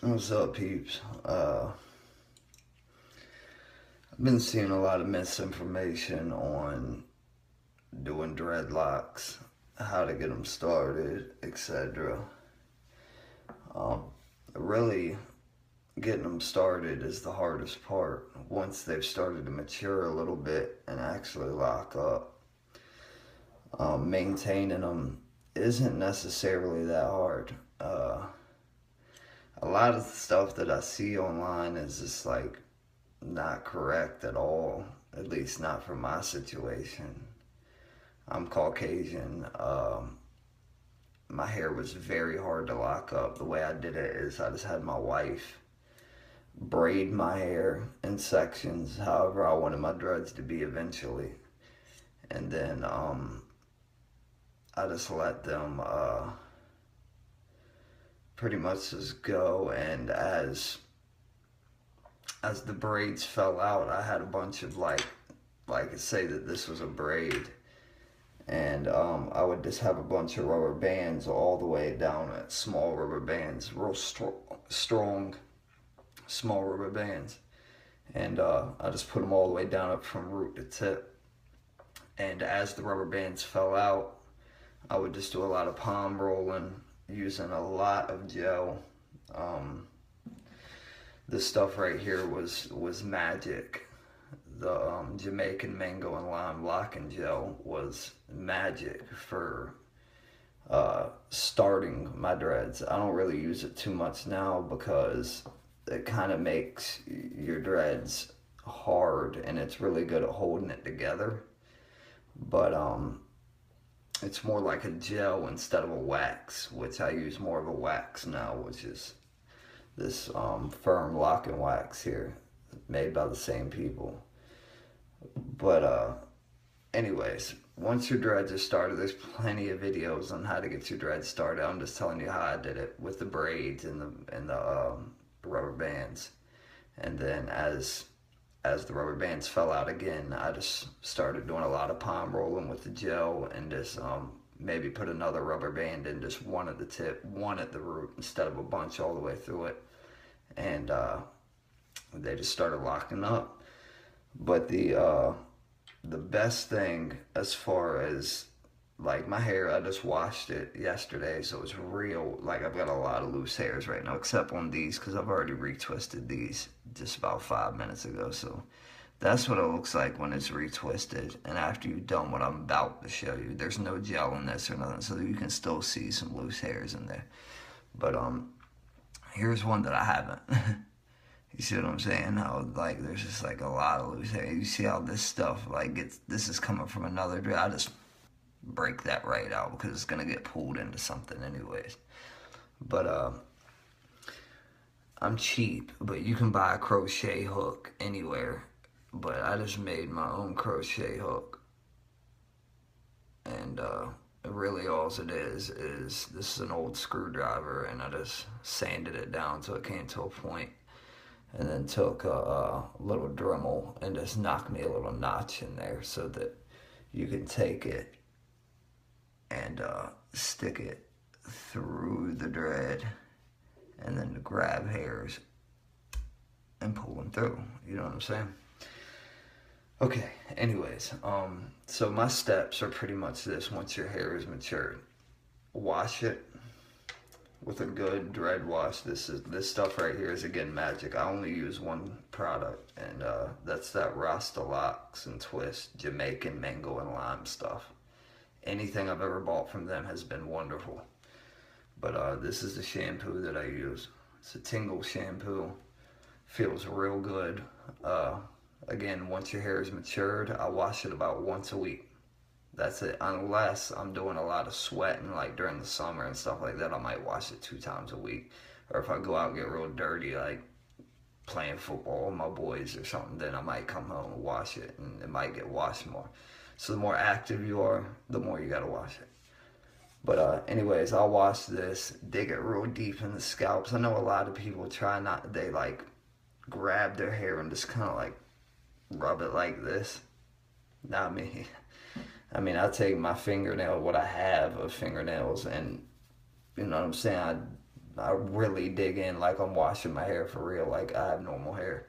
What's up, peeps? I've been seeing a lot of misinformation on doing dreadlocks, how to get them started, etc. Really, getting them started is the hardest part. Once they've started to mature a little bit and actually lock up, maintaining them isn't necessarily that hard. A lot of the stuff that I see online is just like not correct at all, at least not for my situation. I'm Caucasian. My hair was very hard to lock up. The way I did it is I just had my wife braid my hair in sections, however I wanted my dreads to be eventually. And then I just let them pretty much just go, and as the braids fell out, I had a bunch of like say that this was a braid, and I would just have a bunch of rubber bands all the way down at small rubber bands, real strong small rubber bands, and I just put them all the way down up from root to tip. And as the rubber bands fell out, I would just do a lot of palm rolling, using a lot of gel. This stuff right here was magic. The Jamaican mango and lime locking gel was magic for starting my dreads. I don't really use it too much now because it kind of makes your dreads hard, and it's really good at holding it together. But it's more like a gel instead of a wax, which I use more of a wax now, which is this firm locking wax here, made by the same people. But anyways, once your dreads are started, there's plenty of videos on how to get your dreads started. I'm just telling you how I did it with the braids and the rubber bands. And then as the rubber bands fell out again, I just started doing a lot of palm rolling with the gel, and just maybe put another rubber band in, just one at the tip, one at the root, instead of a bunch all the way through it. And they just started locking up. But the best thing, as far as like my hair, I just washed it yesterday, so it's real. Like, I've got a lot of loose hairs right now, except on these, because I've already retwisted these just about 5 minutes ago. So that's what it looks like when it's retwisted. And after you've done what I'm about to show you, there's no gel in this or nothing, so you can still see some loose hairs in there. But here's one that I haven't. You see what I'm saying? How like there's just like a lot of loose hair. You see how this stuff like this is coming from another dread. I just break that right out because it's gonna get pulled into something anyways. But I'm cheap, but you can buy a crochet hook anywhere. But I just made my own crochet hook, and really all it is this is an old screwdriver, and I just sanded it down till it came to a point, and then took a little Dremel and just knocked me a little notch in there so that you can take it and stick it through the dread, and then grab hairs and pull them through. You know what I'm saying? Okay, anyways, so my steps are pretty much this. Once your hair is matured, wash it with a good dread wash. This stuff right here is, again, magic. I only use one product, and that's that Dreadlocks and Twist Jamaican mango and lime stuff. Anything I've ever bought from them has been wonderful. But this is the shampoo that I use. It's a Tingle shampoo. Feels real good. Again, once your hair is matured, I wash it about once a week. That's it. Unless I'm doing a lot of sweating, like during the summer and stuff like that, I might wash it 2 times a week. Or if I go out and get real dirty, like playing football with my boys or something, then I might come home and wash it, and it might get washed more. So the more active you are, the more you gotta wash it. But anyways, I'll wash this, dig it real deep in the scalps. I know a lot of people they like grab their hair and just kind of like rub it like this. Not me. I mean, I take my fingernail, what I have of fingernails, and you know what I'm saying, I I really dig in like I'm washing my hair for real, like I have normal hair.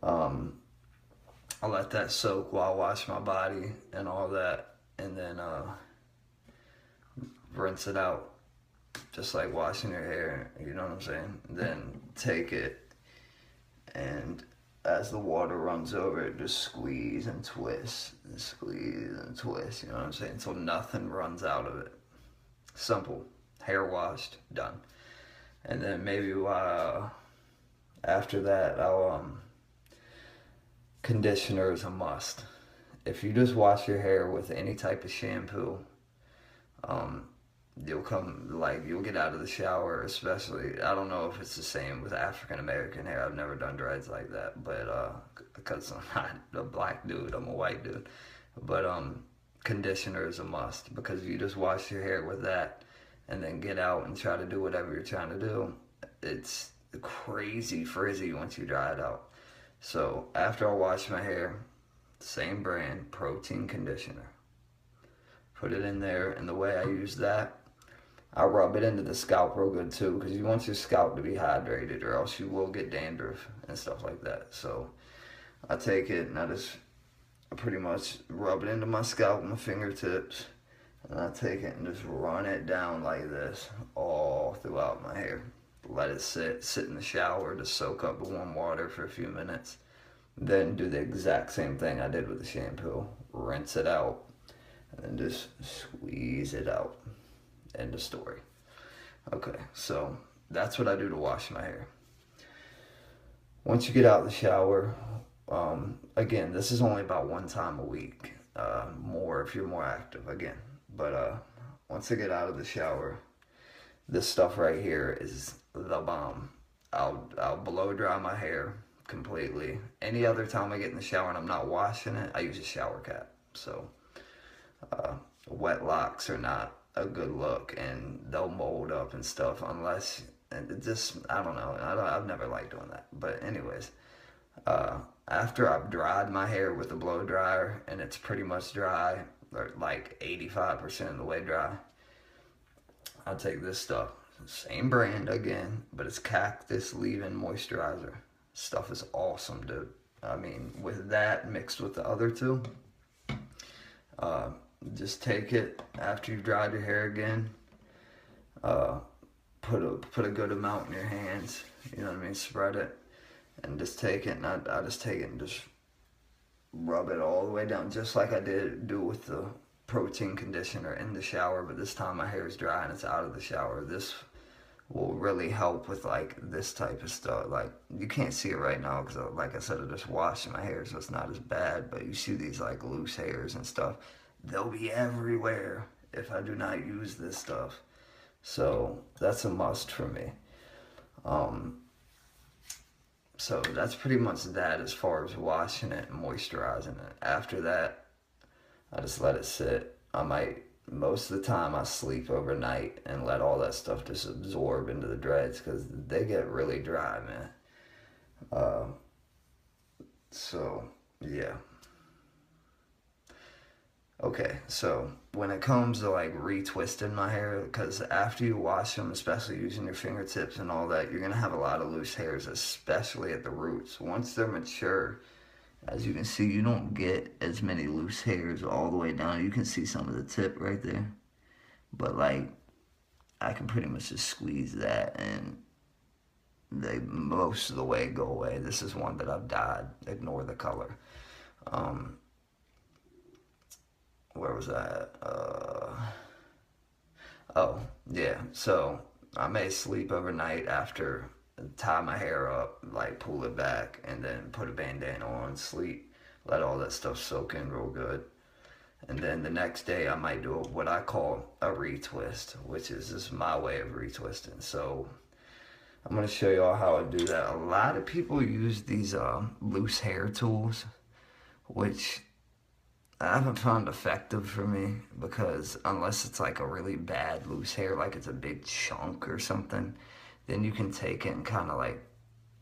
Um, I let that soak while I wash my body and all that, and then rinse it out, just like washing your hair. You know what I'm saying? Then take it, and as the water runs over it, just squeeze and twist, and squeeze and twist. You know what I'm saying? Until nothing runs out of it. Simple. Hair washed, done. And then maybe after that, I'll conditioner is a must. If you just wash your hair with any type of shampoo, um, you'll get out of the shower, especially, I don't know if it's the same with African American hair. I've never done dreads like that, but because I'm not a black dude, I'm a white dude. But conditioner is a must, because if you just wash your hair with that and then get out and try to do whatever you're trying to do, it's crazy frizzy once you dry it out. So after I wash my hair, same brand, protein conditioner. Put it in there, and the way I use that, I rub it into the scalp real good too, because you want your scalp to be hydrated, or else you will get dandruff and stuff like that. So I take it and I pretty much rub it into my scalp with my fingertips, and I take it and just run it down like this all throughout my hair. Let it sit in the shower to soak up the warm water for a few minutes. Then do the exact same thing I did with the shampoo. Rinse it out, and then just squeeze it out. End of story. Okay, so that's what I do to wash my hair. Once you get out of the shower, again, this is only about one time a week. More if you're more active, again. But once I get out of the shower, this stuff right here is the bomb. I'll blow dry my hair completely. Any other time I get in the shower and I'm not washing it, I use a shower cap. So wet locks are not a good look, and they'll mold up and stuff unless, and it just, I don't know, I've never liked doing that. But anyways, after I've dried my hair with a blow dryer and it's pretty much dry, or like 85% of the way dry, I'll take this stuff, same brand again, but it's Cactus Leave-In Moisturizer. Stuff is awesome, dude. I mean, with that mixed with the other two, just take it after you've dried your hair again. Put a good amount in your hands. You know what I mean? Spread it, and just take it. And I just take it and just rub it all the way down, just like I do with the protein conditioner in the shower. But this time my hair is dry and it's out of the shower. This will really help with like this type of stuff. Like, you can't see it right now because, like I said, I just washed my hair, so it's not as bad. But you see these like loose hairs and stuff. They'll be everywhere if I do not use this stuff. So that's a must for me. So that's pretty much that as far as washing it and moisturizing it. After that, I just let it sit. Most of the time I sleep overnight and let all that stuff just absorb into the dreads, because they get really dry, man. So yeah. Okay, so when it comes to like retwisting my hair, because after you wash them, especially using your fingertips and all that, you're going to have a lot of loose hairs, especially at the roots. Once they're mature, as you can see, you don't get as many loose hairs all the way down. You can see some of the tip right there. But like, I can pretty much just squeeze that and they most of the way go away. This is one that I've dyed. Ignore the color. Where was that? Oh, yeah. So I may sleep overnight after, tie my hair up, like pull it back, and then put a bandana on, sleep, let all that stuff soak in real good. And then the next day I might do what I call a retwist, which is just my way of retwisting. So I'm going to show you all how I do that. A lot of people use these loose hair tools, which I haven't found effective for me, because unless it's like a really bad loose hair, like it's a big chunk or something, then you can take it and kind of like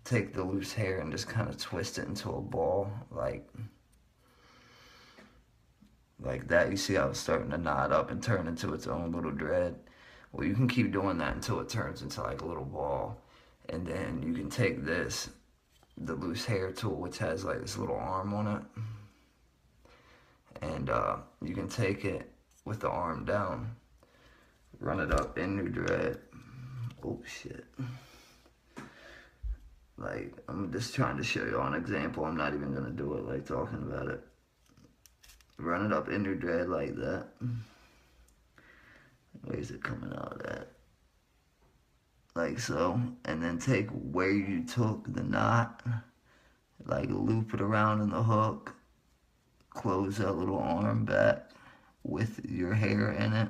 take the loose hair and just kind of twist it into a ball, like that. You see how it's starting to knot up and turn into its own little dread. Well, you can keep doing that until it turns into like a little ball. And then you can take this, the loose hair tool, which has like this little arm on it. And you can take it with the arm down, run it up in your dread. Oh shit. Like, I'm just trying to show you an example. I'm not even gonna do it like talking about it. Run it up in your dread like that. Where's it coming out at? Like so. And then take where you took the knot, like loop it around in the hook, close that little arm back with your hair in it,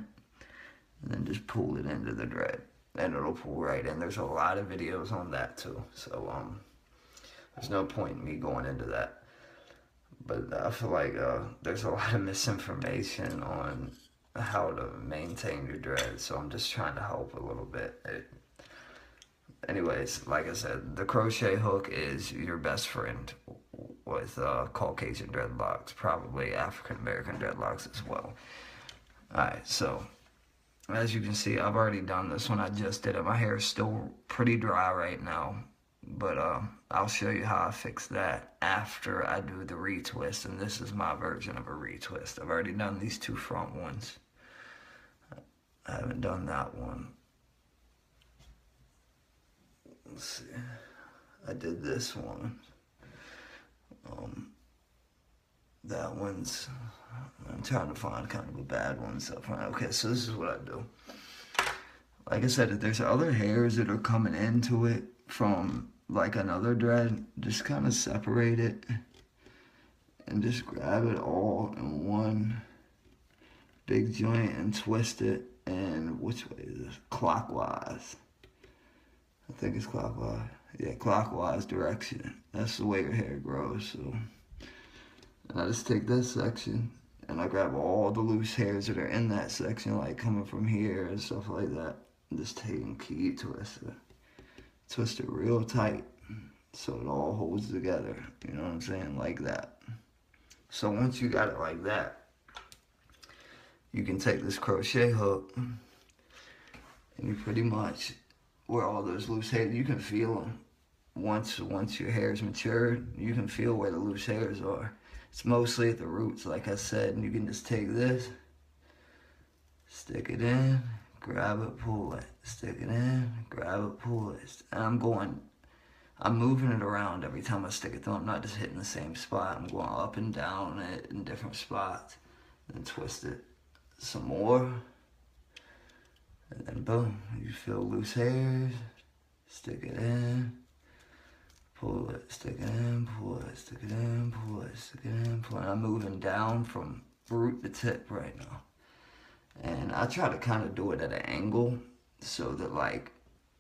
and then just pull it into the dread. And it'll pull right in. There's a lot of videos on that too. So there's no point in me going into that. But I feel like there's a lot of misinformation on how to maintain your dreads. So I'm just trying to help a little bit. Anyways, like I said, the crochet hook is your best friend with Caucasian dreadlocks, probably African American dreadlocks as well. Alright, so as you can see, I've already done this one. I just did it. My hair is still pretty dry right now, but I'll show you how I fix that after I do the retwist, and this is my version of a retwist. I've already done these two front ones. I haven't done that one. Let's see. I did this one. That one's, I'm trying to find kind of a bad one. So, okay, so this is what I do. Like I said, if there's other hairs that are coming into it from like another dread, just kind of separate it and just grab it all in one big joint and twist it. And which way is this? Clockwise. I think it's clockwise. Yeah, clockwise direction. That's the way your hair grows. So, and I just take this section and I grab all the loose hairs that are in that section, like coming from here and stuff like that, and just take and keep twist it real tight so it all holds together. You know what I'm saying? Like that. So once you got it like that, you can take this crochet hook and you pretty much, where all those loose hairs, you can feel them. Once your hair's matured, you can feel where the loose hairs are. It's mostly at the roots, like I said, and you can just take this, stick it in, grab it, pull it, stick it in, grab it, pull it. And I'm moving it around every time I stick it through. I'm not just hitting the same spot. I'm going up and down it in different spots. Then twist it some more. And then boom, you feel loose hairs, stick it in, pull it, stick it in, pull it, stick it in, pull it, stick it in, pull it. I'm moving down from root to tip right now. And I try to kind of do it at an angle so that, like,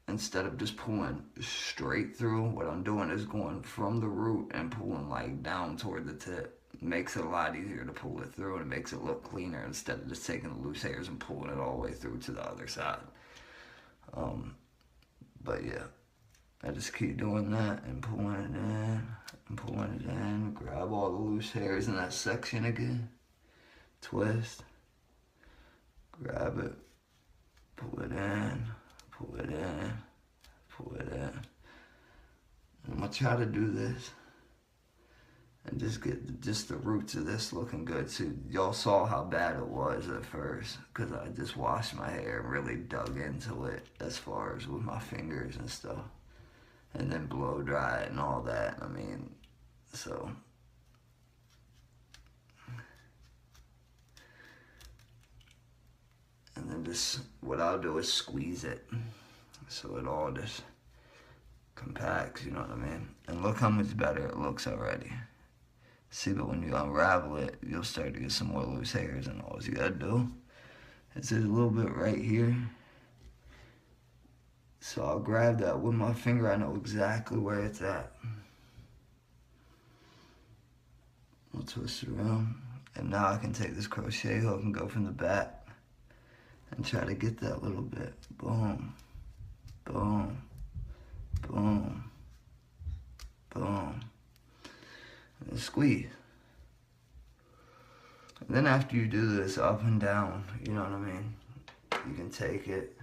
instead of just pulling straight through, what I'm doing is going from the root and pulling like down toward the tip. It makes it a lot easier to pull it through, and it makes it look cleaner instead of just taking the loose hairs and pulling it all the way through to the other side. But yeah, I just keep doing that and pulling it in and pulling it in. Grab all the loose hairs in that section again. Twist. Grab it. Pull it in. Pull it in. Pull it in. I'm going to try to do this and just get just the roots of this looking good. So y'all saw how bad it was at first because I just washed my hair and really dug into it as far as with my fingers and stuff. And then blow dry it and all that. I mean, so. And then just, what I'll do is squeeze it so it all just compacts, you know what I mean? And look how much better it looks already. See, but when you unravel it, you'll start to get some more loose hairs, and all you gotta do is there's a little bit right here. So I'll grab that with my finger. I know exactly where it's at. I'll twist it around. And now I can take this crochet hook and go from the back and try to get that little bit. Boom, boom, boom, boom. And squeeze. And then after you do this up and down, you know what I mean? You can take it